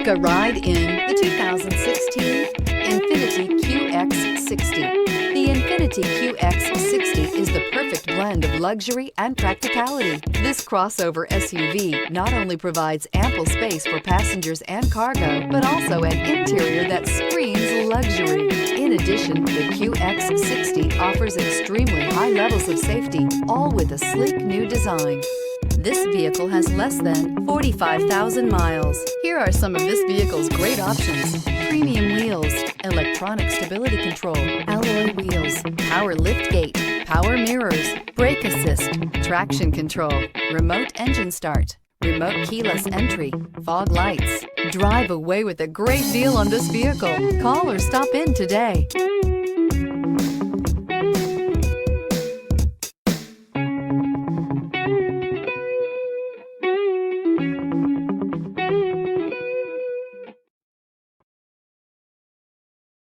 a ride in the 2016 INFINITI Qx60. The INFINITI Qx60 is the perfect blend of luxury and practicality. This crossover SUV not only provides ample space for passengers and cargo, but also an interior that screams luxury. In addition, the Qx60 offers extremely high levels of safety, all with a sleek new design. This vehicle has less than 45,000 miles. Here are some of this vehicle's great options: premium wheels, electronic stability control, alloy wheels, power liftgate, power mirrors, brake assist, traction control, remote engine start, remote keyless entry, fog lights. Drive away with a great deal on this vehicle. Call or stop in today.